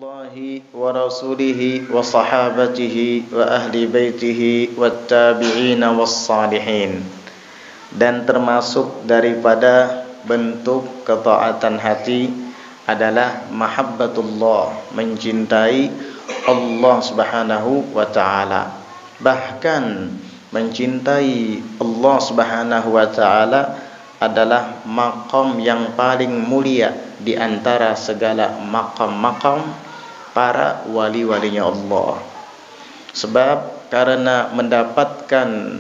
Allahi wa rasulihi wa sahabatihi wa ahli baitihi wa tabi'ina was salihin. Dan termasuk daripada bentuk ketaatan hati adalah mahabbatullah, mencintai Allah Subhanahu wa taala. Bahkan mencintai Allah Subhanahu wa taala adalah maqam yang paling mulia di antara segala maqam-maqam para wali-walinya Allah. Sebab karena mendapatkan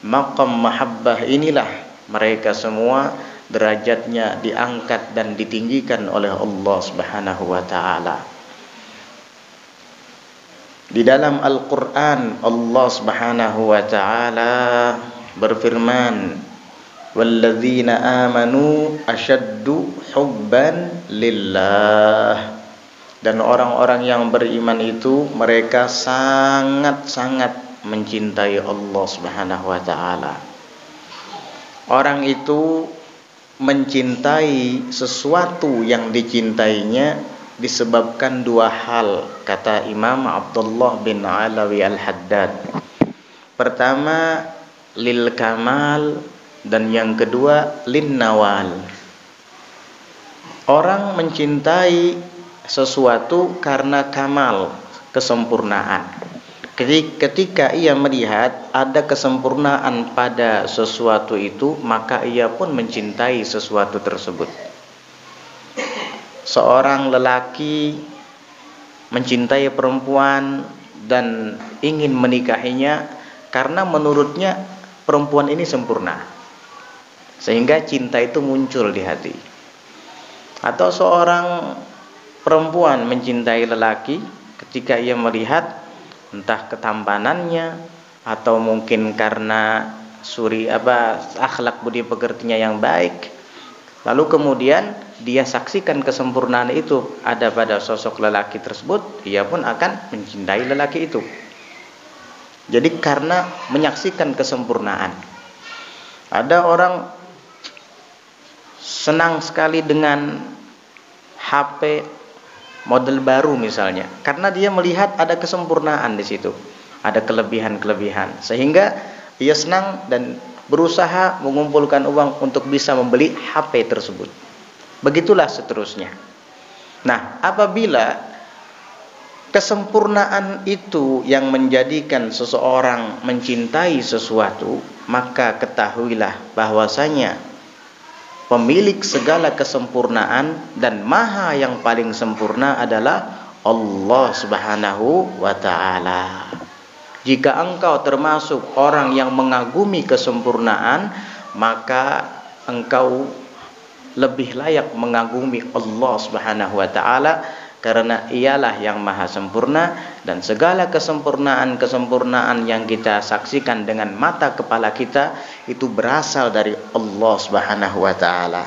maqam mahabbah inilah mereka semua derajatnya diangkat dan ditinggikan oleh Allah Subhanahu wa taala. Di dalam Al-Qur'an Allah Subhanahu wa taala berfirman, walladzina amanu asyaddu hubban lillah. Dan orang-orang yang beriman itu mereka sangat-sangat mencintai Allah Subhanahu wa taala. Orang itu mencintai sesuatu yang dicintainya disebabkan dua hal, kata Imam Abdullah bin Alawi Al-Haddad. Pertama, lil kamal, dan yang kedua lin nawal. Orang mencintai sesuatu karena kamal, kesempurnaan. Ketika ia melihat ada kesempurnaan pada sesuatu itu, maka ia pun mencintai sesuatu tersebut. Seorang lelaki mencintai perempuan dan ingin menikahinya karena menurutnya perempuan ini sempurna, sehingga cinta itu muncul di hati. Atau seorang perempuan mencintai lelaki ketika ia melihat entah ketampanannya atau mungkin karena akhlak budi pekertinya yang baik, lalu kemudian dia saksikan kesempurnaan itu ada pada sosok lelaki tersebut, ia pun akan mencintai lelaki itu. Jadi karena menyaksikan kesempurnaan. Ada orang senang sekali dengan HP model baru misalnya, karena dia melihat ada kesempurnaan di situ, ada kelebihan-kelebihan, sehingga ia senang dan berusaha mengumpulkan uang untuk bisa membeli HP tersebut. Begitulah seterusnya. Nah, apabila kesempurnaan itu yang menjadikan seseorang mencintai sesuatu, maka ketahuilah bahwasanya pemilik segala kesempurnaan dan maha yang paling sempurna adalah Allah Subhanahu wa ta'ala. Jika engkau termasuk orang yang mengagumi kesempurnaan, maka engkau lebih layak mengagumi Allah Subhanahu wa ta'ala, karena ialah yang maha sempurna, dan segala kesempurnaan yang kita saksikan dengan mata kepala kita itu berasal dari Allah Subhanahu wa taala.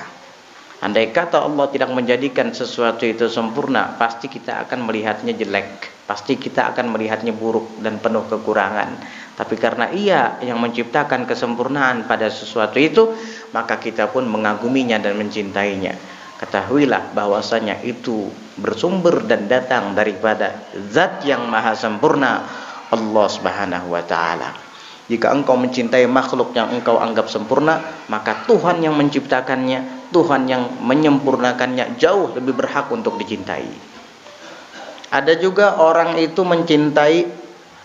Andai kata Allah tidak menjadikan sesuatu itu sempurna, pasti kita akan melihatnya jelek, pasti kita akan melihatnya buruk dan penuh kekurangan. Tapi karena Ia yang menciptakan kesempurnaan pada sesuatu itu, maka kita pun mengaguminya dan mencintainya. Ketahuilah bahwasanya itu bersumber dan datang daripada zat yang maha sempurna, Allah Subhanahu wa ta'ala. Jika engkau mencintai makhluk yang engkau anggap sempurna, maka Tuhan yang menciptakannya, Tuhan yang menyempurnakannya jauh lebih berhak untuk dicintai. Ada juga orang itu mencintai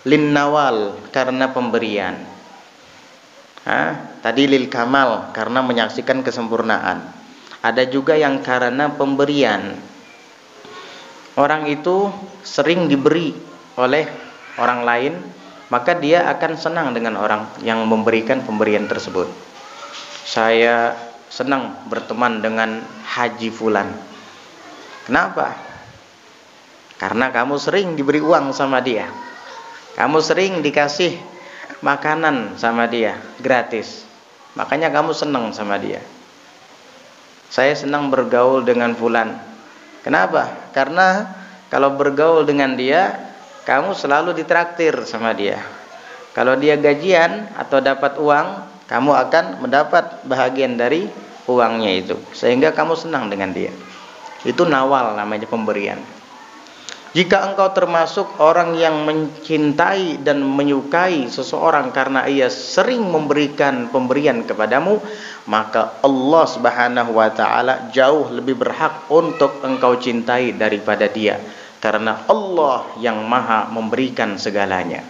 lin nawal, karena pemberian. Tadi lil kamal, karena menyaksikan kesempurnaan. Ada juga yang karena pemberian. Orang itu sering diberi oleh orang lain, maka dia akan senang dengan orang yang memberikan pemberian tersebut. Saya senang berteman dengan Haji Fulan. Kenapa? Karena kamu sering diberi uang sama dia, kamu sering dikasih makanan sama dia gratis, makanya kamu senang sama dia. Saya senang bergaul dengan Fulan. Kenapa? Karena kalau bergaul dengan dia, kamu selalu ditraktir sama dia. Kalau dia gajian atau dapat uang, kamu akan mendapat bahagian dari uangnya itu, sehingga kamu senang dengan dia. Itu nawal, namanya pemberian. Jika engkau termasuk orang yang mencintai dan menyukai seseorang karena ia sering memberikan pemberian kepadamu, maka Allah Subhanahu wa taala jauh lebih berhak untuk engkau cintai daripada dia, karena Allah yang Maha memberikan segalanya.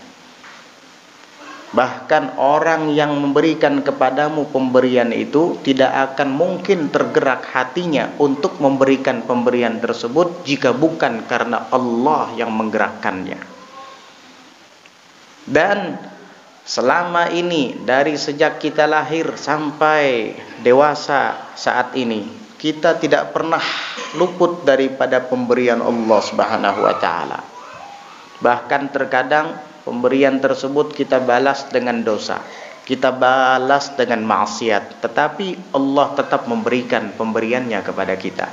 Bahkan orang yang memberikan kepadamu pemberian itu tidak akan mungkin tergerak hatinya untuk memberikan pemberian tersebut jika bukan karena Allah yang menggerakkannya. Dan selama ini, dari sejak kita lahir sampai dewasa saat ini, kita tidak pernah luput daripada pemberian Allah Subhanahu wa taala. Bahkan terkadang pemberian tersebut kita balas dengan dosa, kita balas dengan maksiat, tetapi Allah tetap memberikan pemberiannya kepada kita.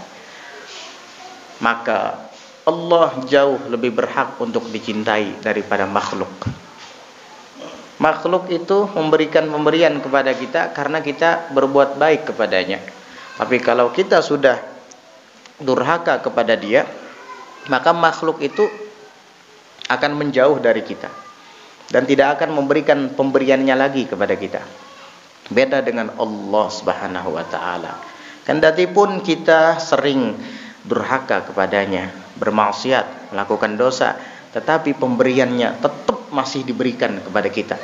Maka Allah jauh lebih berhak untuk dicintai daripada makhluk. Makhluk itu memberikan pemberian kepada kita karena kita berbuat baik kepadanya. Tapi kalau kita sudah durhaka kepada dia, maka makhluk itu akan menjauh dari kita dan tidak akan memberikan pemberiannya lagi kepada kita. Beda dengan Allah Subhanahu wa taala. Kendati pun kita sering durhaka kepadanya, bermaksiat, melakukan dosa, tetapi pemberiannya tetap masih diberikan kepada kita.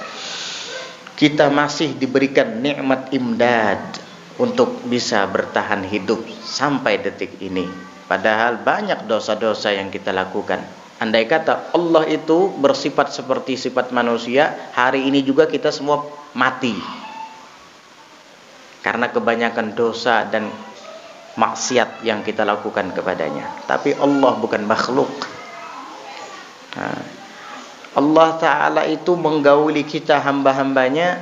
Kita masih diberikan nikmat imdad untuk bisa bertahan hidup sampai detik ini. Padahal banyak dosa-dosa yang kita lakukan. Andai kata Allah itu bersifat seperti sifat manusia, hari ini juga kita semua mati karena kebanyakan dosa dan maksiat yang kita lakukan kepadanya. Tapi Allah bukan makhluk. Allah Ta'ala itu menggauli kita hamba-hambanya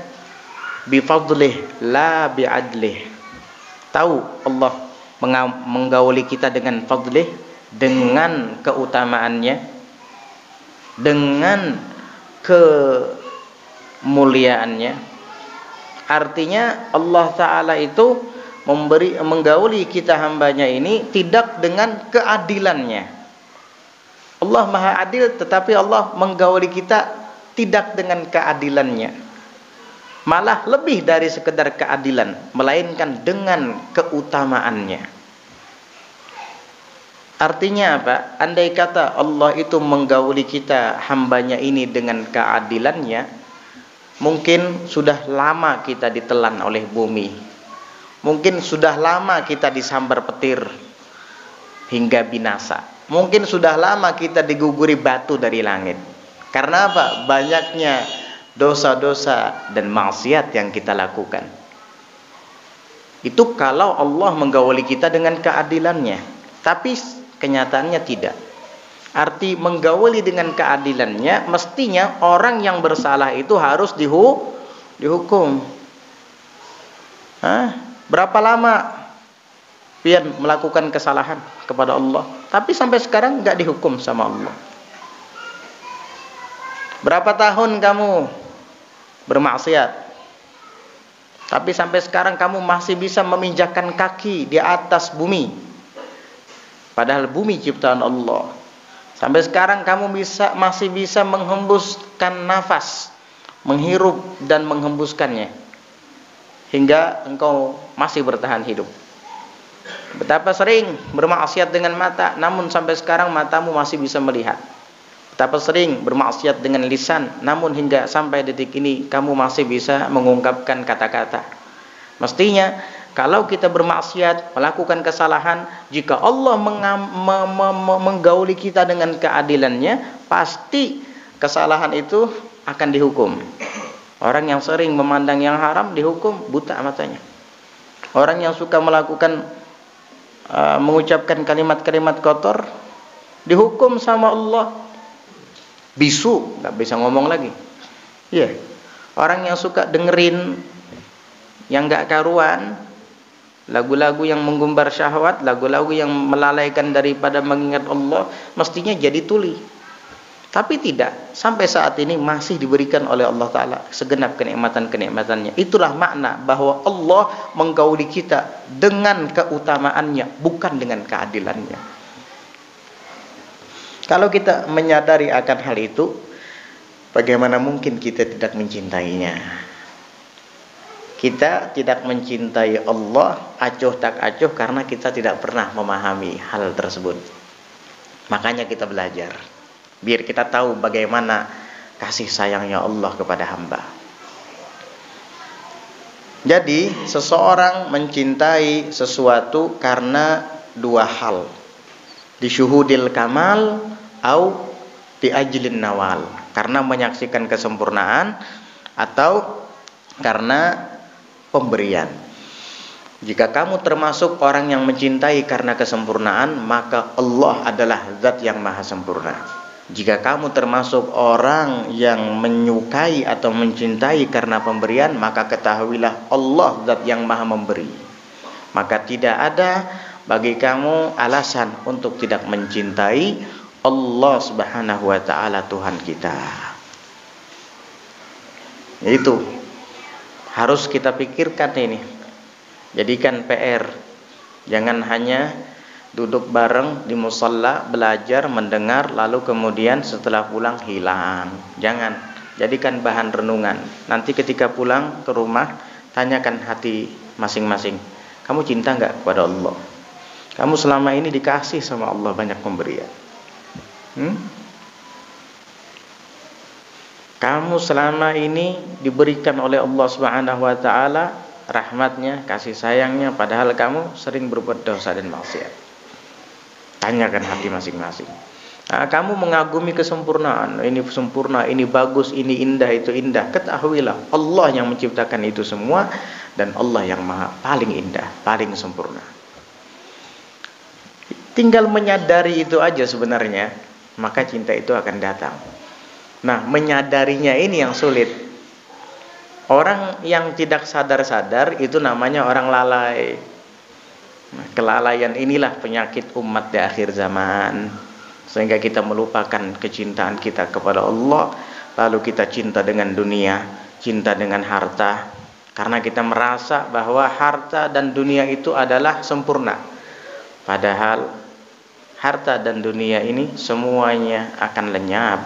bifadlih la bi'adlih. Tahu Allah menggauli kita dengan fadlih, dengan keutamaannya, dengan kemuliaannya. Artinya Allah Ta'ala itu menggauli kita hambanya ini tidak dengan keadilannya. Allah Maha Adil, tetapi Allah menggauli kita tidak dengan keadilannya, malah lebih dari sekedar keadilan, melainkan dengan keutamaannya. Artinya apa? Andai kata Allah itu menggauli kita hambanya ini dengan keadilannya, mungkin sudah lama kita ditelan oleh bumi, mungkin sudah lama kita disambar petir hingga binasa, mungkin sudah lama kita diguguri batu dari langit. Karena apa? Banyaknya dosa-dosa dan maksiat yang kita lakukan. Itu kalau Allah menggauli kita dengan keadilannya. Tapi kenyataannya tidak. Arti menggauli dengan keadilannya, mestinya orang yang bersalah itu harus dihukum. Berapa lama pian melakukan kesalahan kepada Allah, tapi sampai sekarang nggak dihukum sama Allah? Berapa tahun kamu bermaksiat, tapi sampai sekarang kamu masih bisa meminjakkan kaki di atas bumi? Padahal bumi ciptaan Allah. Sampai sekarang kamu masih bisa menghembuskan nafas, menghirup dan menghembuskannya, hingga engkau masih bertahan hidup. Betapa sering bermaksiat dengan mata, namun sampai sekarang matamu masih bisa melihat. Betapa sering bermaksiat dengan lisan, namun hingga sampai detik ini kamu masih bisa mengungkapkan kata-kata. Mestinya kalau kita bermaksiat, melakukan kesalahan, jika Allah menggauli kita dengan keadilannya, pasti kesalahan itu akan dihukum. Orang yang sering memandang yang haram dihukum buta matanya. Orang yang suka melakukan mengucapkan kalimat-kalimat kotor dihukum sama Allah bisu, nggak bisa ngomong lagi. Iya. Orang yang suka dengerin yang nggak karuan, lagu-lagu yang menggumbar syahwat, lagu-lagu yang melalaikan daripada mengingat Allah, mestinya jadi tuli. Tapi tidak, sampai saat ini masih diberikan oleh Allah Ta'ala segenap kenikmatan-kenikmatannya. Itulah makna bahwa Allah menggauli kita dengan keutamaannya, bukan dengan keadilannya. Kalau kita menyadari akan hal itu, bagaimana mungkin kita tidak mencintainya? Kita tidak mencintai Allah acuh tak acuh karena kita tidak pernah memahami hal tersebut. Makanya kita belajar, biar kita tahu bagaimana kasih sayangnya Allah kepada hamba. Jadi seseorang mencintai sesuatu karena dua hal, di syuhudil kamal atau di ajlin nawal, karena menyaksikan kesempurnaan atau karena pemberian. Jika kamu termasuk orang yang mencintai karena kesempurnaan, maka Allah adalah zat yang maha sempurna. Jika kamu termasuk orang yang menyukai atau mencintai karena pemberian, maka ketahuilah Allah zat yang maha memberi. Maka tidak ada bagi kamu alasan untuk tidak mencintai Allah Subhanahu wa ta'ala, Tuhan kita. Itu harus kita pikirkan ini. Jadikan PR. Jangan hanya duduk bareng di musalla, belajar, mendengar, lalu kemudian setelah pulang hilang. Jangan. Jadikan bahan renungan. Nanti ketika pulang ke rumah, tanyakan hati masing-masing. Kamu cinta enggak kepada Allah? Kamu selama ini dikasih sama Allah banyak pemberian. Kamu selama ini diberikan oleh Allah Subhanahu wa ta'ala rahmatnya, kasih sayangnya, padahal kamu sering berbuat dosa dan maksiat. Tanyakan hati masing-masing. Nah, kamu mengagumi kesempurnaan, ini sempurna, ini bagus, ini indah, itu indah. Ketahuilah Allah yang menciptakan itu semua, dan Allah yang maha paling indah, paling sempurna. Tinggal menyadari itu aja sebenarnya, maka cinta itu akan datang. Nah, menyadarinya ini yang sulit. Orang yang tidak sadar-sadar itu namanya orang lalai. Nah, kelalaian inilah penyakit umat di akhir zaman, sehingga kita melupakan kecintaan kita kepada Allah, lalu kita cinta dengan dunia, cinta dengan harta, karena kita merasa bahwa harta dan dunia itu adalah sempurna. Padahal harta dan dunia ini semuanya akan lenyap.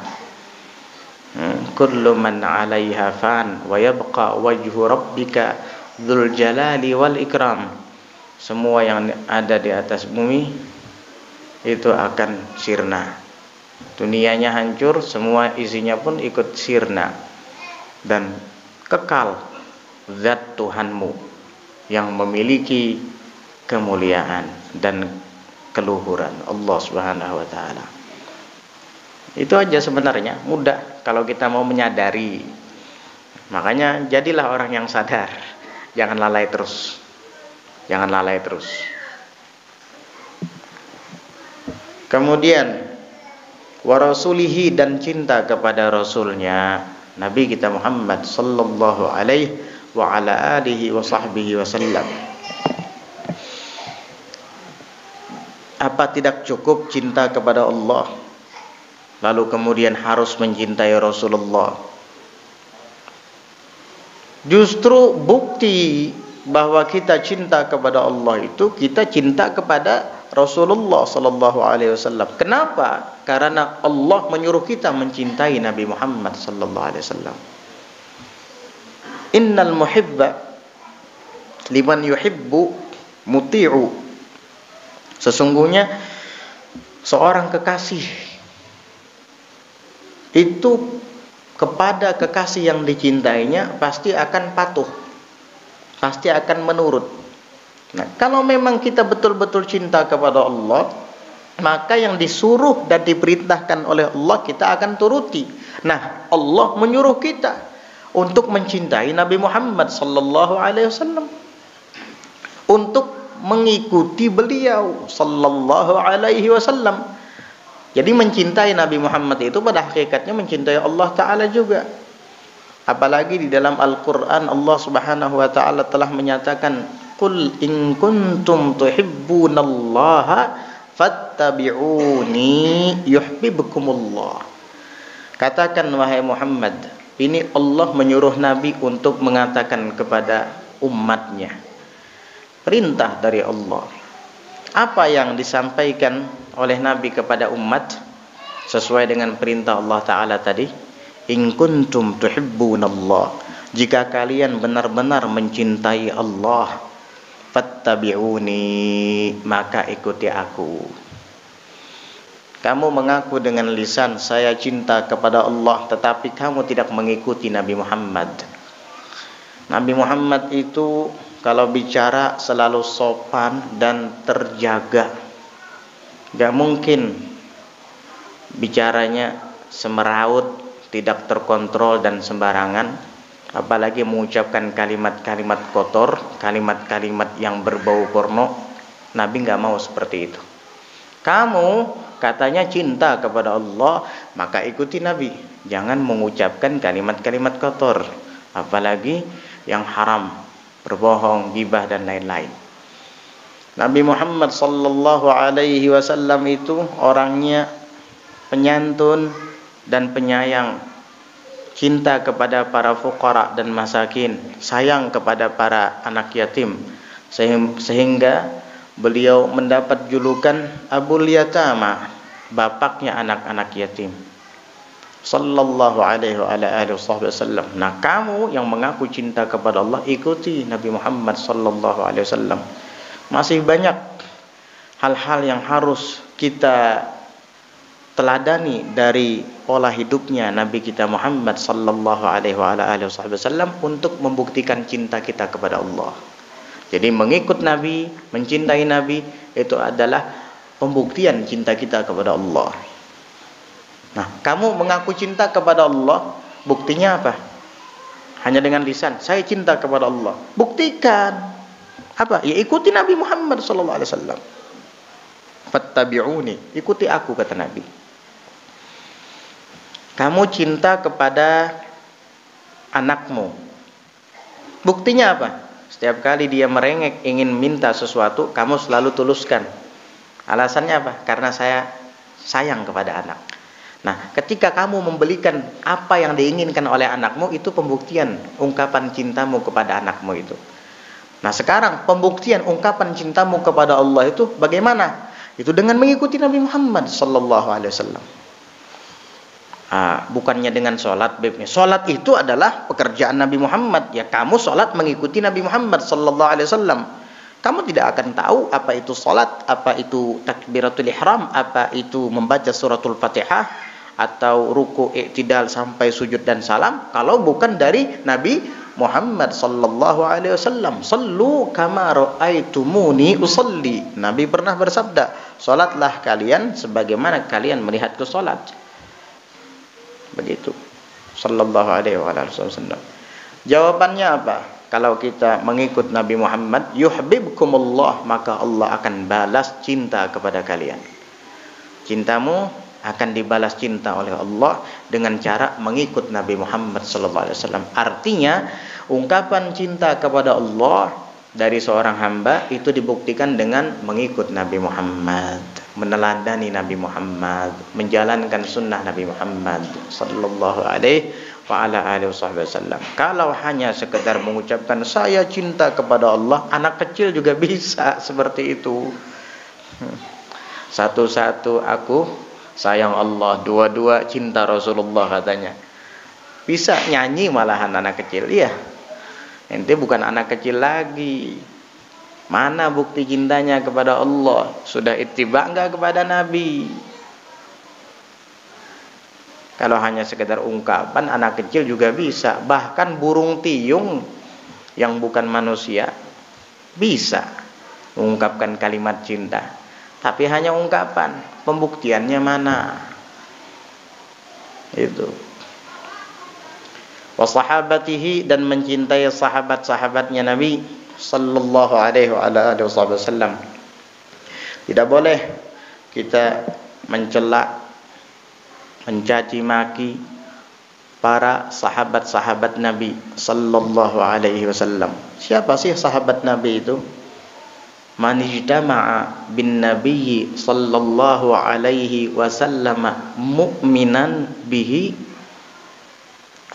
Kullu man 'alaiha fan wa yabqa wajhu rabbika dzul jalali wal ikram. Semua yang ada di atas bumi itu akan sirna. Dunianya hancur, semua isinya pun ikut sirna. Dan kekal zat Tuhanmu yang memiliki kemuliaan dan keluhuran, Allah Subhanahu wa ta'ala. Itu aja sebenarnya, mudah kalau kita mau menyadari. Makanya jadilah orang yang sadar, jangan lalai terus. Jangan lalai terus. Kemudian wa rasulihi, dan cinta kepada rasulnya Nabi kita Muhammad sallallahu alaihi wa ala alihi wa sahbihi wasallam. Apa tidak cukup cinta kepada Allah, lalu kemudian harus mencintai Rasulullah? Justru bukti bahwa kita cinta kepada Allah itu kita cinta kepada Rasulullah sallallahu alaihi wasallam. Kenapa? Karena Allah menyuruh kita mencintai Nabi Muhammad sallallahu alaihi wasallam. Innal muhibba liman yuhibbu muti'u. Sesungguhnya seorang kekasih itu kepada kekasih yang dicintainya pasti akan patuh, pasti akan menurut. Nah, kalau memang kita betul-betul cinta kepada Allah, maka yang disuruh dan diperintahkan oleh Allah kita akan turuti. Nah, Allah menyuruh kita untuk mencintai Nabi Muhammad sallallahu alaihi wasallam, untuk mengikuti beliau sallallahu alaihi wasallam. Jadi mencintai Nabi Muhammad itu pada hakikatnya mencintai Allah Ta'ala juga. Apalagi di dalam Al-Quran Allah Subhanahu wa Ta'ala telah menyatakan, Qul in kuntum tuhibbunallaha fattabi'uni yuhibbukumullah. Katakan wahai Muhammad, ini Allah menyuruh Nabi untuk mengatakan kepada umatnya, perintah dari Allah. Apa yang disampaikan oleh Nabi kepada umat? sesuai dengan perintah Allah Ta'ala tadi, in kuntum tuhibbunallah, jika kalian benar-benar mencintai Allah, fattabi'uni, maka ikuti aku. Kamu mengaku dengan lisan saya cinta kepada Allah, tetapi kamu tidak mengikuti Nabi Muhammad. Nabi Muhammad itu kalau bicara selalu sopan dan terjaga. Gak mungkin bicaranya semeraut, tidak terkontrol dan sembarangan. Apalagi mengucapkan kalimat-kalimat kotor, kalimat-kalimat yang berbau porno. Nabi gak mau seperti itu. Kamu katanya cinta kepada Allah, maka ikuti Nabi. Jangan mengucapkan kalimat-kalimat kotor, apalagi yang haram, berbohong, gibah dan lain-lain. Nabi Muhammad sallallahu alaihi wasallam itu orangnya penyantun dan penyayang, cinta kepada para fuqara dan masakin, sayang kepada para anak yatim, sehingga beliau mendapat julukan Abul Yatama, bapaknya anak-anak yatim. Sallallahu alaihi wasallam. Nah, kamu yang mengaku cinta kepada Allah, ikuti Nabi Muhammad sallallahu alaihi wasallam. Masih banyak hal-hal yang harus kita teladani dari pola hidupnya Nabi kita Muhammad sallallahu alaihi wasallam untuk membuktikan cinta kita kepada Allah. Jadi mengikut Nabi, mencintai Nabi, itu adalah pembuktian cinta kita kepada Allah. Nah, kamu mengaku cinta kepada Allah, buktinya apa? Hanya dengan lisan, saya cinta kepada Allah. Buktikan. Apa? Ya ikuti Nabi Muhammad SAW. Fattabi'uni, ikuti aku, kata Nabi. Kamu cinta kepada anakmu. Buktinya apa? Setiap kali dia merengek ingin minta sesuatu, kamu selalu tuluskan. Alasannya apa? Karena saya sayang kepada anak. Nah, ketika kamu membelikan apa yang diinginkan oleh anakmu, itu pembuktian ungkapan cintamu kepada anakmu itu. Nah, sekarang pembuktian ungkapan cintamu kepada Allah itu bagaimana? Itu dengan mengikuti Nabi Muhammad sallallahu alaihi wasallam. Bukannya dengan sholat. Sholat itu adalah pekerjaan Nabi Muhammad. Ya, kamu sholat mengikuti Nabi Muhammad sallallahu alaihi wasallam. Kamu tidak akan tahu apa itu sholat, apa itu takbiratul ihram, apa itu membaca suratul Fatihah, atau ruku, i'tidal sampai sujud dan salam, kalau bukan dari Nabi Muhammad sallallahu alaihi wasallam. Sallu kama ra'aitumuni usalli. Nabi pernah bersabda, salatlah kalian sebagaimana kalian melihatku salat. Begitu. Sallallahu alaihi wasallam. Jawabannya apa? Kalau kita mengikut Nabi Muhammad, yuhibbukumullah, maka Allah akan balas cinta kepada kalian. Cintamu akan dibalas cinta oleh Allah dengan cara mengikut Nabi Muhammad SAW. Artinya, ungkapan cinta kepada Allah dari seorang hamba itu dibuktikan dengan mengikut Nabi Muhammad, meneladani Nabi Muhammad, menjalankan sunnah Nabi Muhammad sallallahu alaihi wasallam. Kalau hanya sekedar mengucapkan saya cinta kepada Allah, anak kecil juga bisa seperti itu. Satu-satu aku sayang Allah, dua-dua cinta Rasulullah, katanya. Bisa nyanyi malahan anak kecil. Iya, ente bukan anak kecil lagi. Mana bukti cintanya kepada Allah? Sudah ittiba enggak kepada Nabi? Kalau hanya sekedar ungkapan, anak kecil juga bisa. Bahkan burung tiung yang bukan manusia bisa mengungkapkan kalimat cinta. Tapi hanya ungkapan, pembuktiannya mana? Itu. Wa sahabatihi, dan mencintai sahabat-sahabatnya Nabi sallallahu alaihi wasallam. Tidak boleh kita mencela, mencaci maki para sahabat-sahabat Nabi sallallahu alaihi wasallam. Siapa sih sahabat Nabi itu? Man ijtama'a bin nabiyyi sallallahu alaihi wasallam mu'minan bihi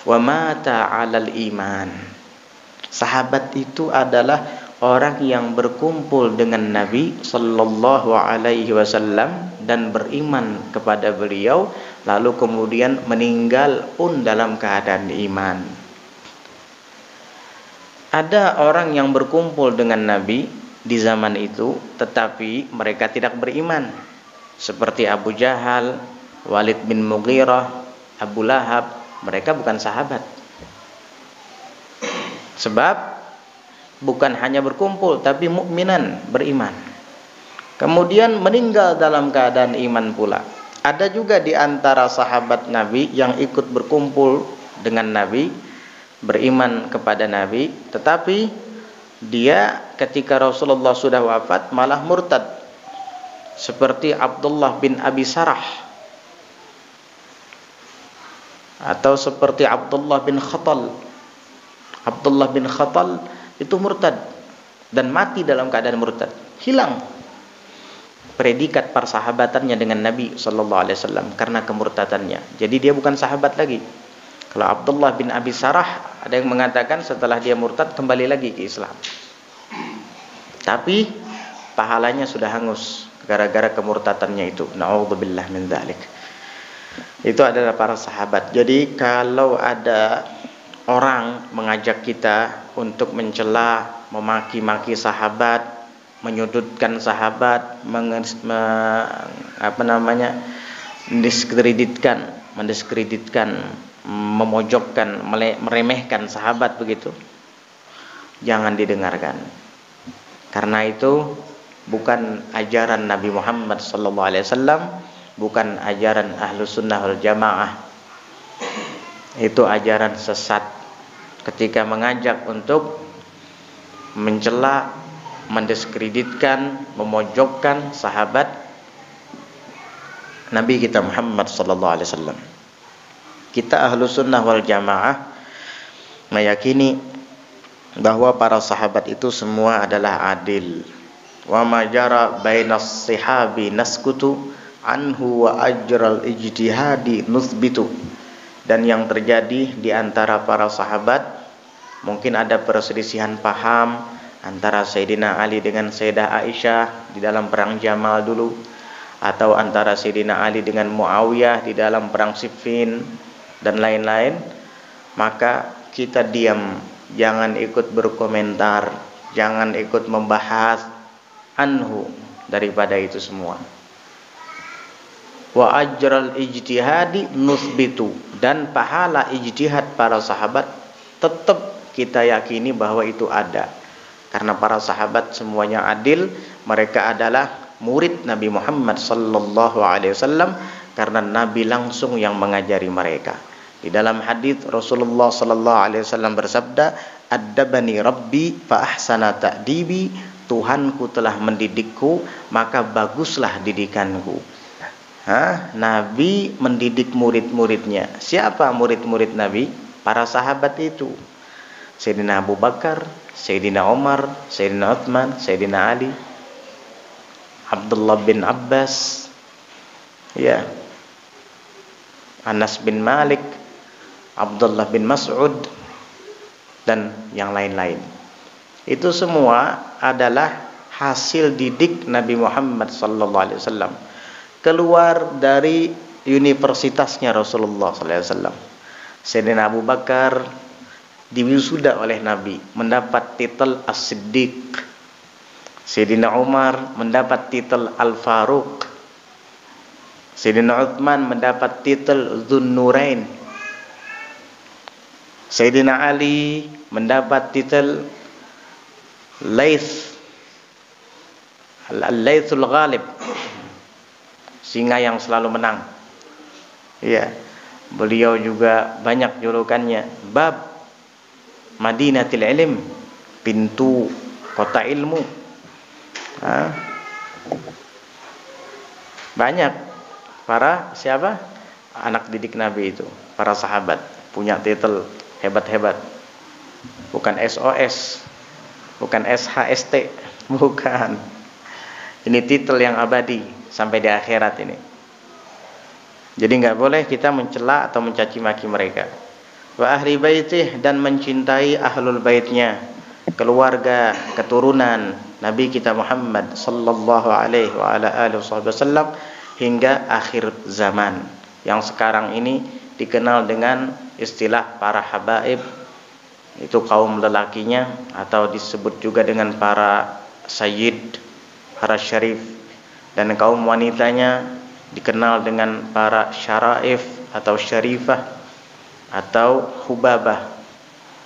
wa mata 'alal iman. Sahabat itu adalah orang yang berkumpul dengan Nabi sallallahu alaihi wasallam dan beriman kepada beliau, lalu kemudian meninggal pun dalam keadaan iman. Ada orang yang berkumpul dengan Nabi di zaman itu, tetapi mereka tidak beriman, seperti Abu Jahal, Walid bin Mughirah, Abu Lahab. Mereka bukan sahabat. Sebab bukan hanya berkumpul, tapi mukminan, beriman. Kemudian meninggal dalam keadaan iman pula. Ada juga di antara sahabat Nabi yang ikut berkumpul dengan Nabi, beriman kepada Nabi, tetapi dia ketika Rasulullah sudah wafat malah murtad, seperti Abdullah bin Abi Sarah, atau seperti Abdullah bin Khattal. Abdullah bin Khattal itu murtad dan mati dalam keadaan murtad, hilang predikat persahabatannya dengan Nabi SAW karena kemurtadannya. Jadi dia bukan sahabat lagi. Kalau Abdullah bin Abi Sarah, ada yang mengatakan setelah dia murtad kembali lagi ke Islam, tapi pahalanya sudah hangus gara-gara kemurtadannya itu. Na'udzubillah min dzalik. Itu adalah para sahabat. Jadi kalau ada orang mengajak kita untuk mencela, memaki-maki sahabat, menyudutkan sahabat, mendiskreditkan, memojokkan, meremehkan sahabat begitu, jangan didengarkan. Karena itu bukan ajaran Nabi Muhammad SAW, bukan ajaran Ahlus Sunnah wal Jamaah. Itu ajaran sesat. Ketika mengajak untuk mencela, mendiskreditkan, memojokkan sahabat Nabi kita Muhammad SAW. Kita Ahlus Sunnah wal Jamaah meyakini bahwa para sahabat itu semua adalah adil. Wa ma jara bainas sihabi naskutu anhu wa ajral ijtihadi nuthbitu. Dan yang terjadi di antara para sahabat, mungkin ada perselisihan paham antara Sayyidina Ali dengan Sayyidah Aisyah di dalam perang Jamal dulu, atau antara Sayyidina Ali dengan Muawiyah di dalam perang Siffin dan lain-lain. Maka kita diam, jangan ikut berkomentar, jangan ikut membahas anhu daripada itu semua. Wa ajral ijtihadi nuthbitu, dan pahala ijtihad para sahabat tetap kita yakini bahwa itu ada. Karena para sahabat semuanya adil, mereka adalah murid Nabi Muhammad sallallahu alaihi wasallam, karena Nabi langsung yang mengajari mereka. Di dalam hadis Rasulullah sallallahu alaihi wasallam bersabda, "Addabani Rabbi fa ahsana ta'dibi." Tuhanku telah mendidikku, maka baguslah didikanku. Nabi mendidik murid-muridnya. Siapa murid-murid Nabi? Para sahabat itu. Sayyidina Abu Bakar, Sayyidina Umar, Sayyidina Uthman, Sayyidina Ali, Abdullah bin Abbas, ya, Anas bin Malik, Abdullah bin Mas'ud, dan yang lain-lain. Itu semua adalah hasil didik Nabi Muhammad SAW, keluar dari universitasnya Rasulullah SAW. Sayyidina Abu Bakar diwisuda oleh Nabi, mendapat titel As-Siddiq. Sayyidina Umar mendapat titel Al-Faruq. Sayyidina Uthman mendapat titel Dzun-Nurain. Sayyidina Ali mendapat titel Al-Laithul Ghalib, singa yang selalu menang. Ya, beliau juga banyak julukannya. Bab Madinatil Ilm, pintu kota ilmu. Banyak para siapa? Anak didik Nabi itu, para sahabat punya titel hebat-hebat. Bukan SOS, bukan SHST, bukan. Ini titel yang abadi sampai di akhirat ini. Jadi enggak boleh kita mencela atau mencaci maki mereka. Wa ahli baitih, dan mencintai ahlul baitnya, keluarga, keturunan Nabi kita Muhammad sallallahu alaihi wa ala alihi wasallam, hingga akhir zaman, yang sekarang ini dikenal dengan istilah para habaib, itu kaum lelakinya, atau disebut juga dengan para sayyid, para syarif, dan kaum wanitanya dikenal dengan para syaraif atau syarifah atau hubabah.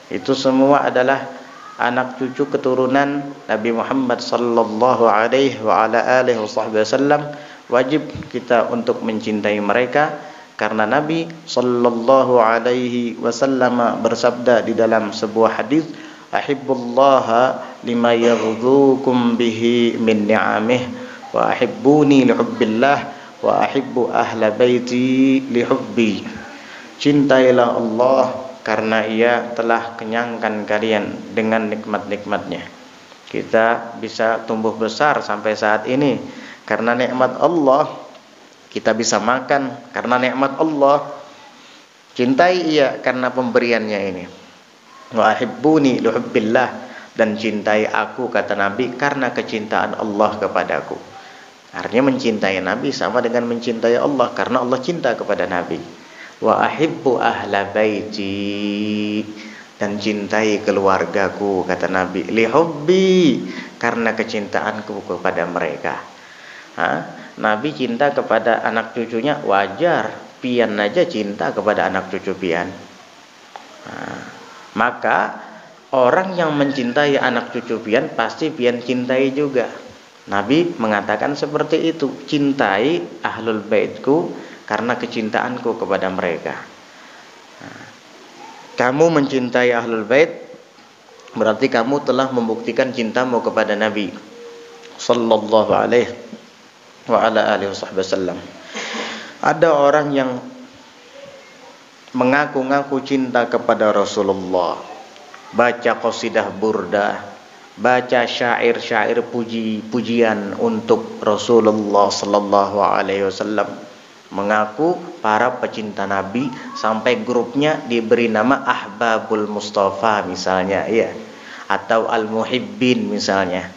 Itu semua adalah anak cucu keturunan Nabi Muhammad sallallahu alaihi wa ala alihi wasallam. Wajib kita untuk mencintai mereka karena Nabi sallallahu alaihi wasallam bersabda di dalam sebuah hadis, "Ahibbullaha lima yaghdukum bihi min ni'amih wa ahibbuni lihubbillah wa ahibbu ahla baiti lihubbi." Cintailah Allah karena Ia telah kenyangkan kalian dengan nikmat-nikmatnya. Kita bisa tumbuh besar sampai saat ini karena nikmat Allah. Kita bisa makan karena nikmat Allah. Cintai Ia karena pemberiannya ini. Wa ahibbuni lihubbillah, dan cintai aku, kata Nabi, karena kecintaan Allah kepadaku. Artinya mencintai Nabi sama dengan mencintai Allah karena Allah cinta kepada Nabi. Wa ahibbu ahla baiti, dan cintai keluargaku, kata Nabi, lihubbi, karena kecintaanku kepada mereka. Nabi cinta kepada anak cucunya, wajar. Pian aja cinta kepada anak cucu pian. Maka orang yang mencintai anak cucu pian pasti pian cintai juga. Nabi mengatakan seperti itu, cintai ahlul baitku karena kecintaanku kepada mereka. Kamu mencintai ahlul bait, berarti kamu telah membuktikan cintamu kepada Nabi sallallahu alaihi wa ala alihi wasallam. Ada orang yang mengaku-ngaku cinta kepada Rasulullah, baca qasidah burdah, baca syair-syair puji-pujian untuk Rasulullah sallallahu alaihi wasallam, mengaku para pecinta Nabi, sampai grupnya diberi nama Ahbabul Mustafa misalnya, ya, atau Al-Muhibbin misalnya,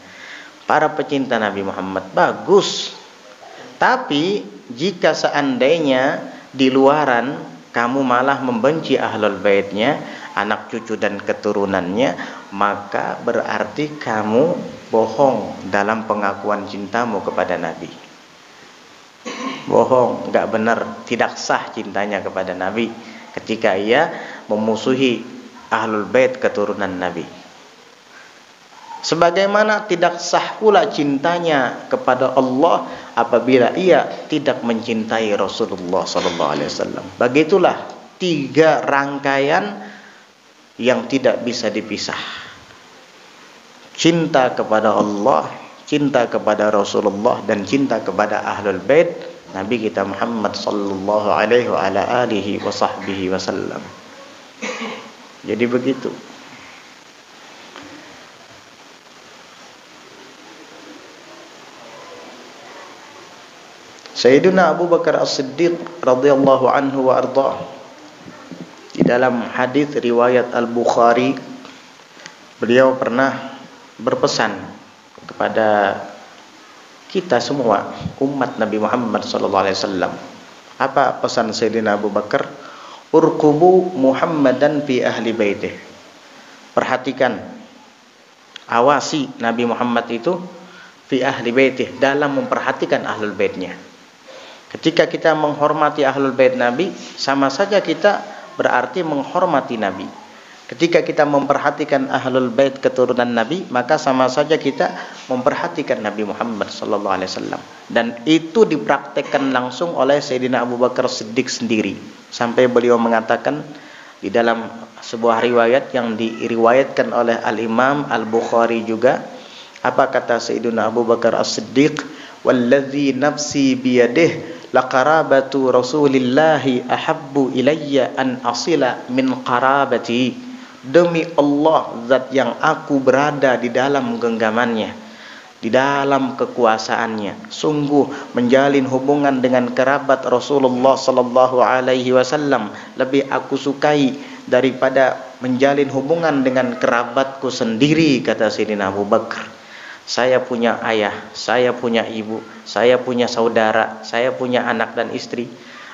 para pecinta Nabi Muhammad. Bagus. Tapi jika seandainya di luaran kamu malah membenci ahlul baitnya, anak cucu dan keturunannya, maka berarti kamu bohong dalam pengakuan cintamu kepada Nabi. Bohong, enggak benar, tidak sah cintanya kepada Nabi ketika ia memusuhi ahlul bait keturunan Nabi. Sebagaimana tidak sah pula cintanya kepada Allah apabila ia tidak mencintai Rasulullah sallallahu alaihi wasallam. Begitulah 3 rangkaian yang tidak bisa dipisah. Cinta kepada Allah, cinta kepada Rasulullah, dan cinta kepada ahlul bait Nabi kita Muhammad sallallahu alaihi wa ala alihi wa sahbihi wasallam. Jadi begitu. Sayyidina Abu Bakar As-Siddiq radhiyallahu anhu wa ardhah, di dalam hadis riwayat Al-Bukhari, beliau pernah berpesan kepada kita semua umat Nabi Muhammad sallallahu alaihi wasallam. Apa pesan Sayyidina Abu Bakar? Urkubu Muhammadan fi ahli baitih. Perhatikan, awasi Nabi Muhammad itu fi ahli baitih, dalam memperhatikan ahlul baitnya. Ketika kita menghormati ahlul bait Nabi, sama saja kita berarti menghormati Nabi. Ketika kita memperhatikan ahlul bait keturunan Nabi, maka sama saja kita memperhatikan Nabi Muhammad sallallahu alaihi wasallam. Dan itu dipraktekkan langsung oleh Sayyidina Abu Bakar Siddiq sendiri, sampai beliau mengatakan di dalam sebuah riwayat yang diriwayatkan oleh Al-Imam Al-Bukhari juga, apa kata Sayyidina Abu Bakar As-Siddiq? Wallazi nafsi biyadih laqarabatu Rasulillahi ahabbu ilayya an asila min qarabati. Demi Allah, zat yang aku berada di dalam genggamannya, di dalam kekuasaannya, sungguh menjalin hubungan dengan kerabat Rasulullah sallallahu alaihi wasallam lebih aku sukai daripada menjalin hubungan dengan kerabatku sendiri, kata Sayyidina Abu Bakar. Saya punya ayah, saya punya ibu, saya punya saudara, saya punya anak dan istri.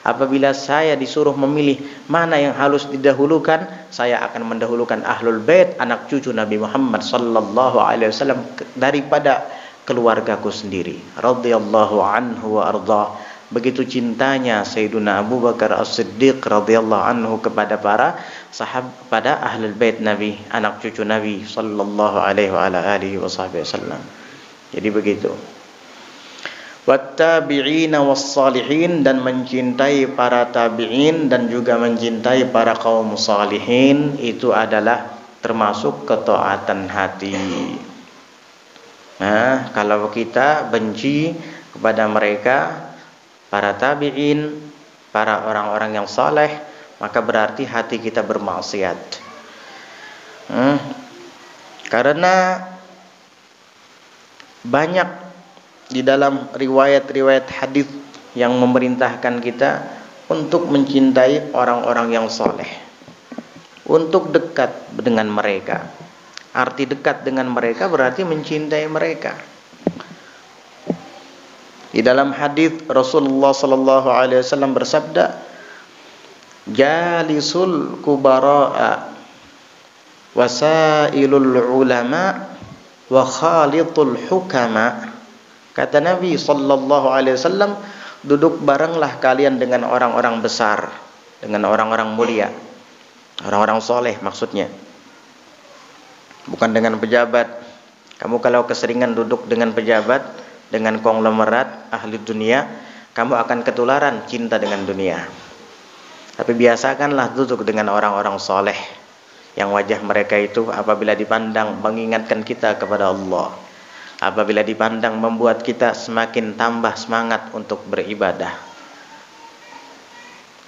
Apabila saya disuruh memilih mana yang harus didahulukan, saya akan mendahulukan ahlul bait, anak cucu Nabi Muhammad sallallahu alaihi wasallam daripada keluargaku sendiri. Radhiyallahu anhu wa arda. Begitu cintanya Sayyiduna Abu Bakar As-Siddiq radhiyallahu anhu kepada para sahabat, pada ahlul bait Nabi, anak cucu Nabi sallallahu alaihi wa ala alihi wasallam. Jadi begitu. Wattabi'ina wassalihin, dan mencintai para tabi'in dan juga mencintai para kaum salihin, itu adalah termasuk ketaatan hati. Nah, kalau kita benci kepada mereka, para tabi'in, para orang-orang yang saleh, maka berarti hati kita bermaksiat. Karena banyak di dalam riwayat-riwayat hadis yang memerintahkan kita untuk mencintai orang-orang yang saleh, untuk dekat dengan mereka. Arti dekat dengan mereka berarti mencintai mereka. Di dalam hadis Rasulullah sallallahu alaihi wasallam bersabda, "Jalisul kubara'a wasailul ulama wa khalitul hukama." Kata Nabi sallallahu alaihi wasallam, duduk barenglah kalian dengan orang-orang besar, dengan orang-orang mulia, orang-orang soleh maksudnya. Bukan dengan pejabat. Kamu kalau keseringan duduk dengan pejabat, dengan konglomerat ahli dunia, kamu akan ketularan cinta dengan dunia. Tapi biasakanlah duduk dengan orang-orang soleh, yang wajah mereka itu apabila dipandang mengingatkan kita kepada Allah. Apabila dipandang membuat kita semakin tambah semangat untuk beribadah.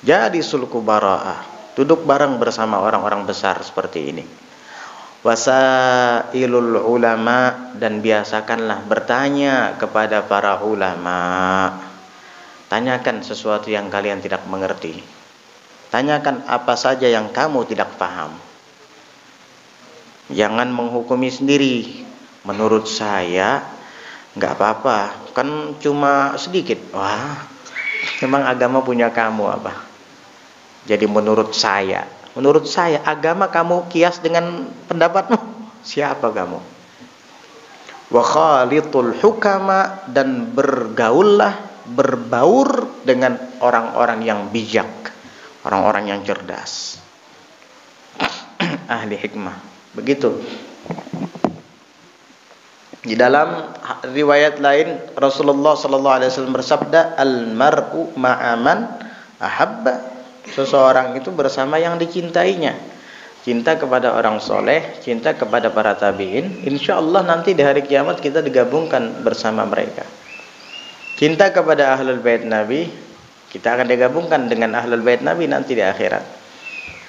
Jadi sulku bara'ah, duduk bareng bersama orang-orang besar seperti ini. Wasailul ulama, dan biasakanlah bertanya kepada para ulama. Tanyakan sesuatu yang kalian tidak mengerti. Tanyakan apa saja yang kamu tidak paham. Jangan menghukumi sendiri. Menurut saya nggak apa-apa, kan cuma sedikit. Wah, memang agama punya kamu apa? Jadi menurut saya agama kamu kias dengan pendapatmu. Siapa kamu? Wa khalitul hukama, dan bergaullah, berbaur dengan orang-orang yang bijak, orang-orang yang cerdas, ahli hikmah. Begitu. Di dalam riwayat lain Rasulullah sallallahu alaihi wasallam bersabda, "Al-mar'u ma'aman ahabba." Seseorang itu bersama yang dicintainya. Cinta kepada orang soleh, cinta kepada para tabi'in, insyaallah nanti di hari kiamat kita digabungkan bersama mereka. Cinta kepada ahlul bait Nabi, kita akan digabungkan dengan ahlul bait Nabi nanti di akhirat.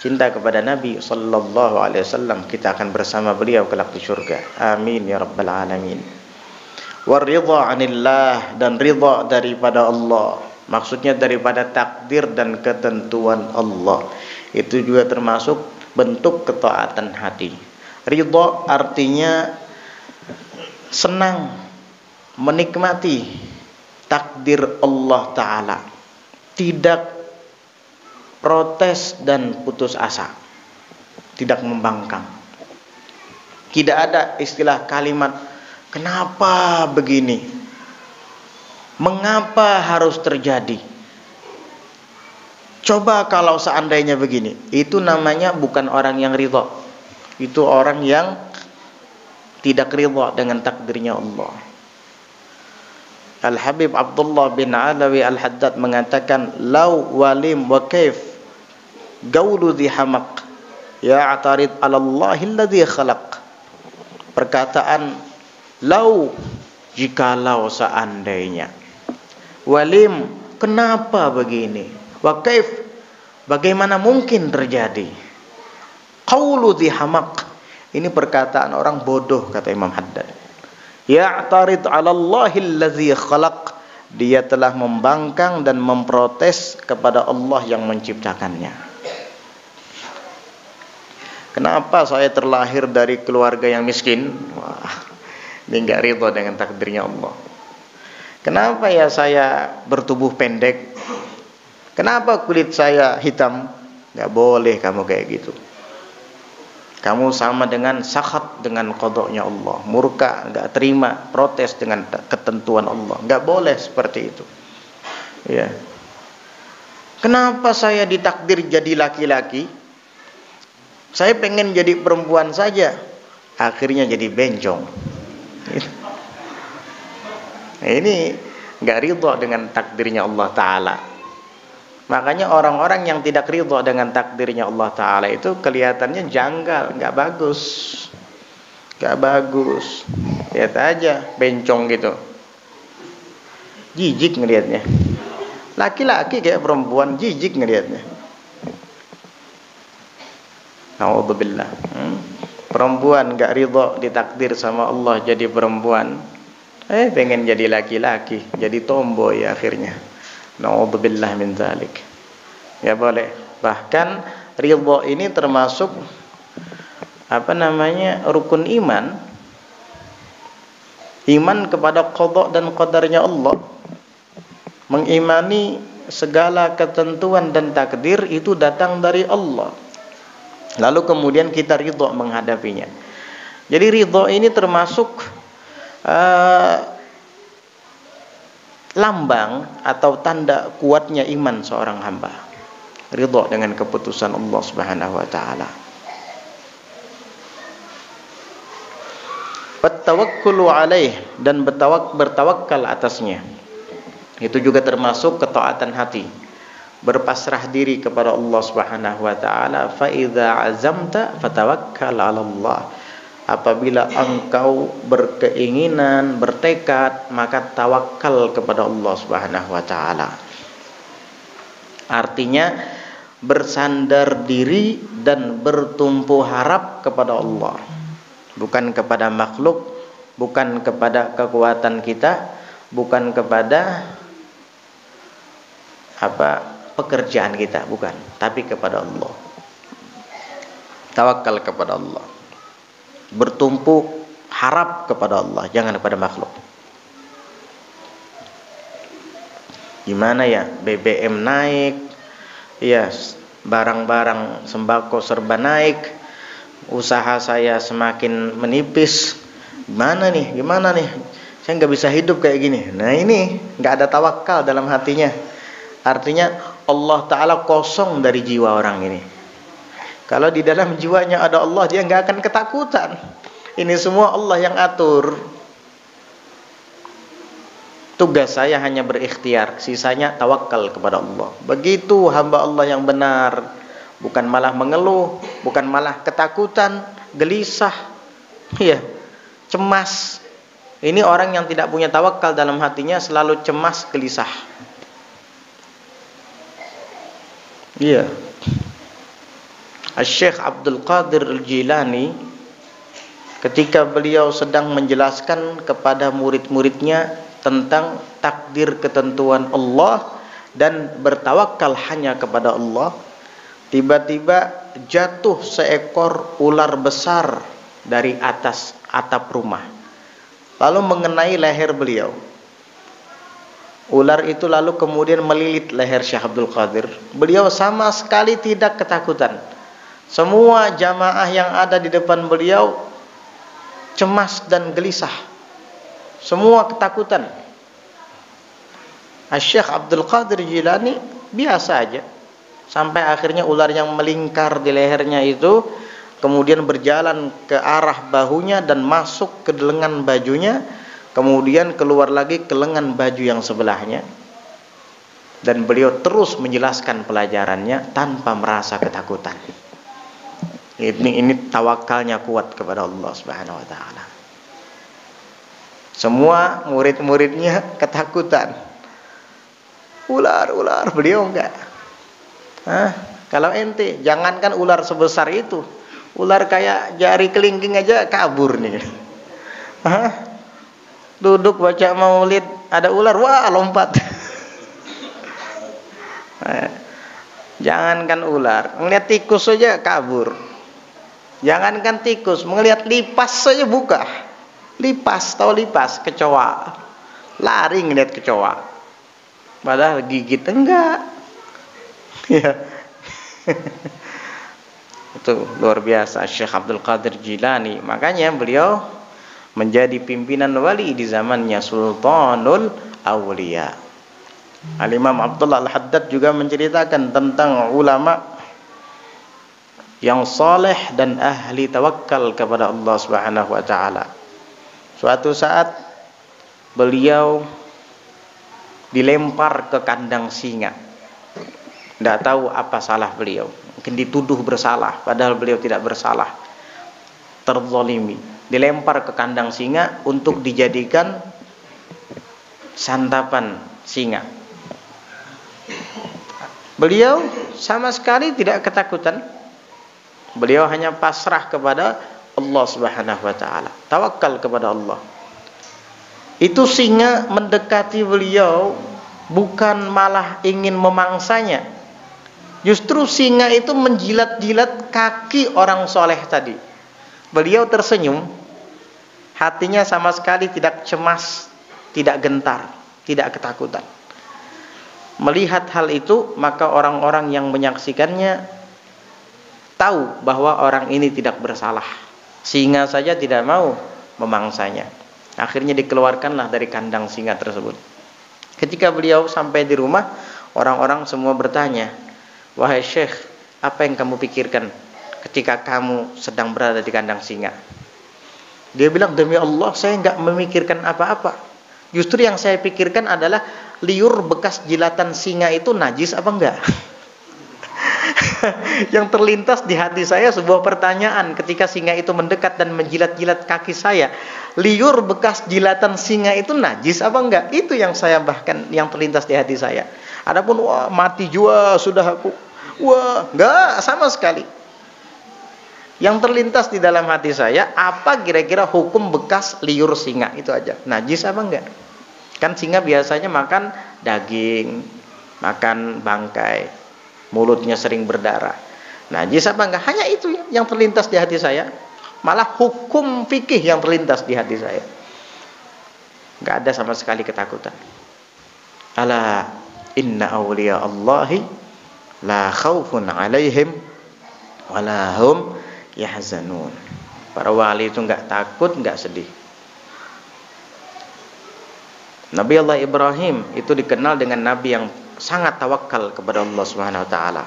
Cinta kepada Nabi sallallahu alaihi wasallam, kita akan bersama beliau kelak di surga. Amin ya rabbal alamin. Waridha 'anillah, dan ridha daripada Allah. Maksudnya daripada takdir dan ketentuan Allah. Itu juga termasuk bentuk ketaatan hati. Ridha artinya senang, menikmati takdir Allah Ta'ala. Tidak protes dan putus asa, tidak membangkang. Tidak ada istilah kalimat kenapa begini, mengapa harus terjadi, coba kalau seandainya begini. Itu namanya bukan orang yang ridha, itu orang yang tidak ridha dengan takdirnya Allah. Al-Habib Abdullah bin Alawi Al-Haddad mengatakan, "Lau walim wa kaif gaulu dhi hamaq ya'tarid 'ala Allahi alladhi khalaq." Perkataan lau, jikalau seandainya, walim, kenapa begini, wa kaif, bagaimana mungkin terjadi, qaulu dhi hamaq, ini perkataan orang bodoh, kata Imam Haddad. Ya'tarid 'ala Allahi alladhi khalaq, dia telah membangkang dan memprotes kepada Allah yang menciptakannya. Kenapa saya terlahir dari keluarga yang miskin? Wah, Dia nggak ridho dengan takdirnya Allah. Kenapa ya saya bertubuh pendek? Kenapa kulit saya hitam? Nggak boleh kamu kayak gitu. Kamu sama dengan sakhat dengan qadanya Allah, murka, nggak terima, protes dengan ketentuan Allah. Nggak boleh seperti itu. Ya. Kenapa saya ditakdir jadi laki-laki? Saya pengen jadi perempuan saja, akhirnya jadi bencong. Nah, ini nggak ridho dengan takdirnya Allah Ta'ala. Makanya orang-orang yang tidak ridho dengan takdirnya Allah Ta'ala itu kelihatannya janggal, nggak bagus. Nggak bagus. Lihat aja, bencong gitu. Jijik ngelihatnya. Laki-laki kayak perempuan, jijik ngelihatnya. Na'udzubillah. Perempuan nggak ridho ditakdir sama Allah jadi perempuan. Pengen jadi laki-laki, jadi tomboy akhirnya. Na'udzubillah min dzalik. Ya boleh. Bahkan ridho ini termasuk rukun iman. Iman kepada qada dan qadarnya Allah. Mengimani segala ketentuan dan takdir itu datang dari Allah. Lalu kemudian kita ridho menghadapinya. Jadi ridho ini termasuk lambang atau tanda kuatnya iman seorang hamba. Ridho dengan keputusan Allah Subhanahu wa taala. Tawakkulu alaih, dan bertawakal atasnya. Itu juga termasuk ketaatan hati. Berpasrah diri kepada Allah Subhanahu wa taala. Fa idza azamta fatawakkal 'ala Allah. Apabila engkau berkeinginan, bertekad, maka tawakal kepada Allah Subhanahu wa taala. Artinya bersandar diri dan bertumpu harap kepada Allah. Bukan kepada makhluk, bukan kepada kekuatan kita, bukan kepada pekerjaan kita, bukan, tapi kepada Allah. Tawakal kepada Allah. Bertumpu harap kepada Allah, jangan kepada makhluk. Gimana ya, BBM naik, ya barang-barang sembako serba naik, usaha saya semakin menipis. Gimana nih? Saya nggak bisa hidup kayak gini. Nah ini nggak ada tawakal dalam hatinya. Artinya Allah Ta'ala kosong dari jiwa orang ini. Kalau di dalam jiwanya ada Allah, dia nggak akan ketakutan. Ini semua Allah yang atur. Tugas saya hanya berikhtiar, sisanya tawakal kepada Allah. Begitu hamba Allah yang benar. Bukan malah mengeluh, bukan malah ketakutan, gelisah, cemas. Ini orang yang tidak punya tawakal dalam hatinya, selalu cemas, gelisah. Syekh Abdul Qadir Al-Jilani, ketika beliau sedang menjelaskan kepada murid-muridnya tentang takdir ketentuan Allah dan bertawakal hanya kepada Allah, tiba-tiba jatuh seekor ular besar dari atas atap rumah, lalu mengenai leher beliau. Ular itu lalu kemudian melilit leher Syekh Abdul Qadir. Beliau sama sekali tidak ketakutan. Semua jamaah yang ada di depan beliau cemas dan gelisah. Semua ketakutan. Syekh Abdul Qadir Jilani biasa aja. Sampai akhirnya ular yang melingkar di lehernya itu kemudian berjalan ke arah bahunya dan masuk ke lengan bajunya, kemudian keluar lagi ke lengan baju yang sebelahnya. Dan beliau terus menjelaskan pelajarannya tanpa merasa ketakutan. Ini tawakalnya kuat kepada Allah Subhanahu wa taala. Semua murid-muridnya ketakutan. Ular, beliau enggak. Kalau ente, jangankan ular sebesar itu, ular kayak jari kelingking aja kabur nih. Duduk baca maulid, ada ular, wah lompat. Jangankan ular, ngeliat tikus saja kabur. Jangankan tikus, melihat lipas saja buka. Lipas, tahu lipas, kecoa. Lari ngeliat kecoa. Padahal gigit enggak. Ya. Itu luar biasa Syekh Abdul Qadir Jilani. Makanya beliau menjadi pimpinan wali di zamannya Sultanul Auliya. Al-Imam Abdullah Al-Haddad juga menceritakan tentang ulama yang saleh dan ahli tawakal kepada Allah Subhanahu wa taala. Suatu saat beliau dilempar ke kandang singa. Tidak tahu apa salah beliau. Mungkin dituduh bersalah, padahal beliau tidak bersalah. Terzalimi. Dilempar ke kandang singa untuk dijadikan santapan singa. Beliau sama sekali tidak ketakutan. Beliau hanya pasrah kepada Allah Subhanahu wa taala. Tawakal kepada Allah. Itu singa mendekati beliau bukan malah ingin memangsanya. Justru singa itu menjilat-jilat kaki orang soleh tadi. Beliau tersenyum. Hatinya sama sekali tidak cemas, tidak gentar, tidak ketakutan. Melihat hal itu, maka orang-orang yang menyaksikannya tahu bahwa orang ini tidak bersalah. Singa saja tidak mau memangsanya. Akhirnya dikeluarkanlah dari kandang singa tersebut. Ketika beliau sampai di rumah, orang-orang semua bertanya, "Wahai Syekh, apa yang kamu pikirkan ketika kamu sedang berada di kandang singa?" Dia bilang, "Demi Allah, saya enggak memikirkan apa-apa. Justru yang saya pikirkan adalah liur bekas jilatan singa itu najis apa enggak?" Yang terlintas di hati saya sebuah pertanyaan ketika singa itu mendekat dan menjilat-jilat kaki saya. Liur bekas jilatan singa itu najis apa enggak? Itu yang saya bahkan yang terlintas di hati saya. Adapun wah mati jua sudah aku. Wah, enggak sama sekali. Yang terlintas di dalam hati saya, apa kira-kira hukum bekas liur singa itu aja? Najis apa enggak? Kan singa biasanya makan daging, makan bangkai. Mulutnya sering berdarah. Najis apa enggak? Hanya itu yang terlintas di hati saya. Malah hukum fikih yang terlintas di hati saya. Enggak ada sama sekali ketakutan. Ala inna awliya Allahi la khaufun alaihim wa la hum yahzanun. Para wali itu enggak takut, enggak sedih. Nabi Allah Ibrahim itu dikenal dengan nabi yang sangat tawakal kepada Allah Subhanahu wa taala.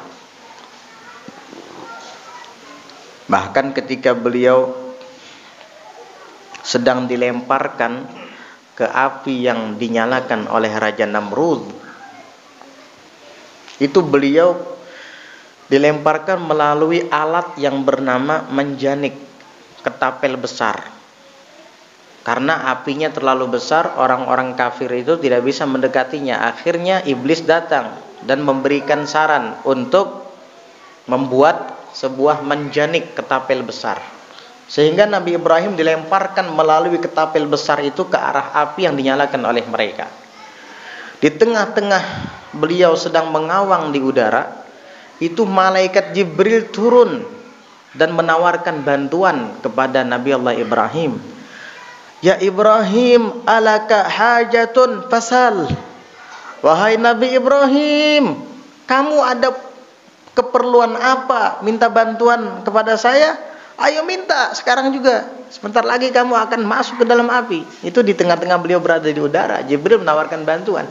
Bahkan ketika beliau sedang dilemparkan ke api yang dinyalakan oleh Raja Namrud, itu beliau dilemparkan melalui alat yang bernama menjanik, ketapel besar. Karena apinya terlalu besar, orang-orang kafir itu tidak bisa mendekatinya. Akhirnya iblis datang dan memberikan saran untuk membuat sebuah menjanik ketapel besar. Sehingga Nabi Ibrahim dilemparkan melalui ketapel besar itu ke arah api yang dinyalakan oleh mereka. Di tengah-tengah beliau sedang mengawang di udara, itu malaikat Jibril turun dan menawarkan bantuan kepada Nabi Allah Ibrahim. Ya Ibrahim, alaka hajatun fasal. Wahai Nabi Ibrahim, kamu ada keperluan apa? Minta bantuan kepada saya? Ayo minta sekarang juga. Sebentar lagi kamu akan masuk ke dalam api. Itu di tengah-tengah beliau berada di udara. Jibril menawarkan bantuan.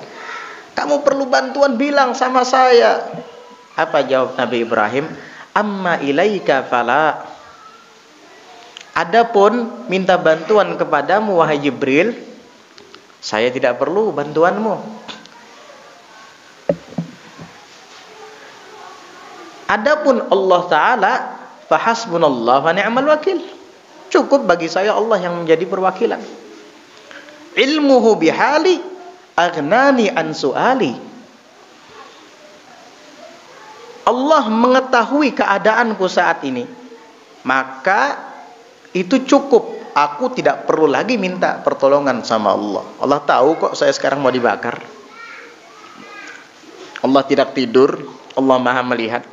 Kamu perlu bantuan, bilang sama saya. Apa jawab Nabi Ibrahim? Amma ilaika fala. Adapun minta bantuan kepadamu wahai Jibril, saya tidak perlu bantuanmu. Adapun Allah Ta'ala, fahasbunallah wa ni'mal wakil. Cukup bagi saya Allah yang menjadi perwakilan. Ilmuhu bihali aghnani an su'ali. Allah mengetahui keadaanku saat ini, maka itu cukup. Aku tidak perlu lagi minta pertolongan sama Allah. Allah tahu kok saya sekarang mau dibakar. Allah tidak tidur, Allah Maha melihat.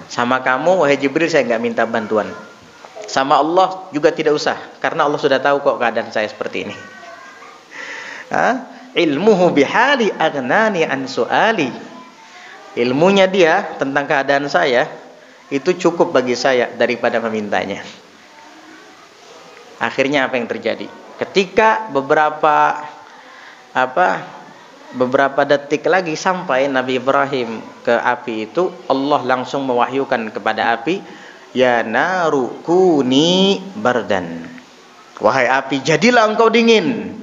Sama kamu wahai Jibril saya enggak minta bantuan. Sama Allah juga tidak usah, karena Allah sudah tahu kok keadaan saya seperti ini. Ilmuhu bihali aghnani an su'ali. Ilmunya dia tentang keadaan saya itu cukup bagi saya daripada memintanya. Akhirnya apa yang terjadi? Ketika beberapa detik lagi sampai Nabi Ibrahim ke api itu, Allah langsung mewahyukan kepada api, ya naru kuni bardan. Wahai api, jadilah engkau dingin.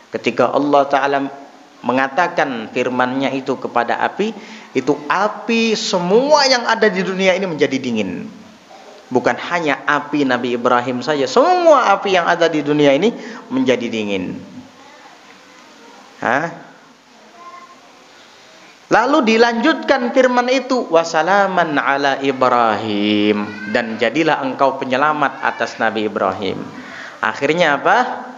Ketika Allah Ta'ala mengatakan firman-Nya itu kepada api, itu api semua yang ada di dunia ini menjadi dingin. Bukan hanya api Nabi Ibrahim saja, semua api yang ada di dunia ini menjadi dingin. Lalu dilanjutkan firman itu, wasalaman ala Ibrahim, dan jadilah engkau penyelamat atas Nabi Ibrahim. Akhirnya apa?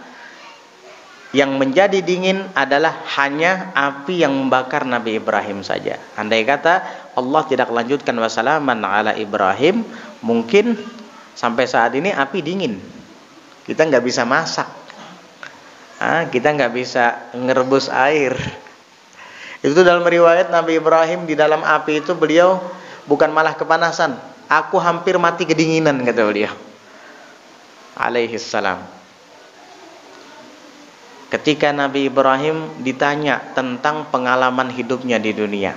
Yang menjadi dingin adalah hanya api yang membakar Nabi Ibrahim saja. Andai kata Allah tidak lanjutkan wasalaman ala Ibrahim, mungkin sampai saat ini api dingin. Kita nggak bisa masak, kita nggak bisa ngerebus air. Itu dalam riwayat Nabi Ibrahim di dalam api itu beliau bukan malah kepanasan, aku hampir mati kedinginan, kata beliau alaihissalam. Ketika Nabi Ibrahim ditanya tentang pengalaman hidupnya di dunia,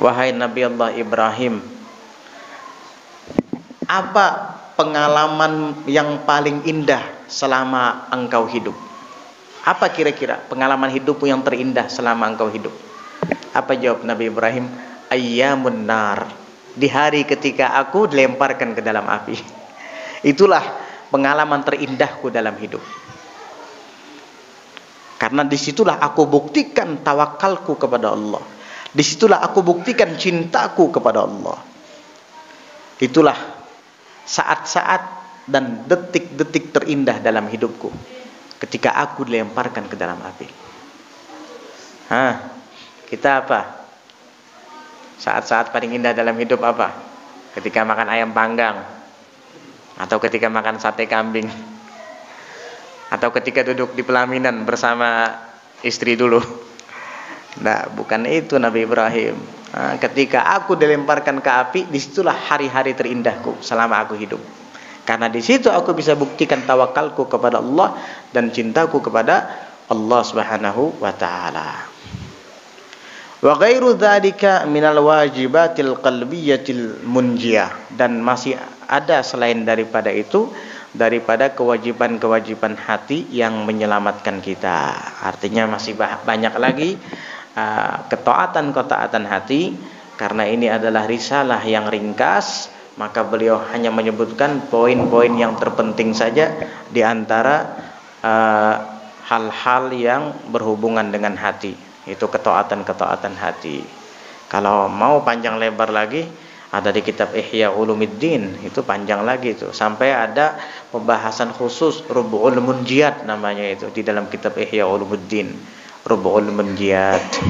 wahai Nabi Allah Ibrahim, apa pengalaman yang paling indah selama engkau hidup? Apa kira-kira pengalaman hidupmu yang terindah selama engkau hidup? Apa jawab Nabi Ibrahim? Ayyamun nar, di hari ketika aku dilemparkan ke dalam api. Itulah pengalaman terindahku dalam hidup. Karena disitulah aku buktikan tawakalku kepada Allah. Disitulah aku buktikan cintaku kepada Allah. Itulah saat-saat dan detik-detik terindah dalam hidupku, ketika aku dilemparkan ke dalam api. Kita apa? Saat-saat paling indah dalam hidup apa? Ketika makan ayam panggang, atau ketika makan sate kambing, atau ketika duduk di pelaminan bersama istri dulu. Nah, bukan itu Nabi Ibrahim. Ketika aku dilemparkan ke api, disitulah hari-hari terindahku selama aku hidup. Karena di situ aku bisa buktikan tawakalku kepada Allah dan cintaku kepada Allah Subhanahu wa taala. Wa ghairu dzalika minal wajibatil qalbiyatil munjiyah, dan masih ada selain daripada itu, daripada kewajiban-kewajiban hati yang menyelamatkan kita. Artinya masih banyak lagi ketaatan-ketaatan hati. Karena ini adalah risalah yang ringkas, maka beliau hanya menyebutkan poin-poin yang terpenting saja di antara hal-hal yang berhubungan dengan hati. Itu ketaatan-ketaatan hati. Kalau mau panjang lebar lagi, ada di kitab Ihya Ulumuddin, itu panjang lagi itu, sampai ada pembahasan khusus Rubu'ul Munjiyat namanya itu di dalam kitab Ihya Ulumuddin, Rubu'ul Munjiyat.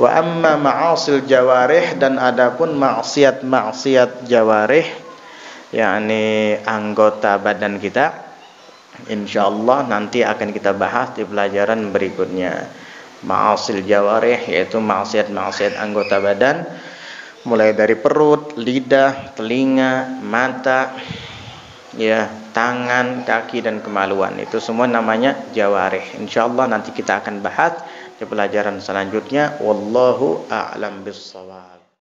Wa amma ma'asil jawarih, dan adapun maksiat-maksiat jawarih, yakni anggota badan kita, insyaallah nanti akan kita bahas di pelajaran berikutnya. Ma'asil jawarih yaitu maksiat-maksiat anggota badan, mulai dari perut, lidah, telinga, mata, tangan, kaki, dan kemaluan. Itu semua namanya jawarih. Insyaallah nanti kita akan bahas di pelajaran selanjutnya. Wallahu a'lam bissawab.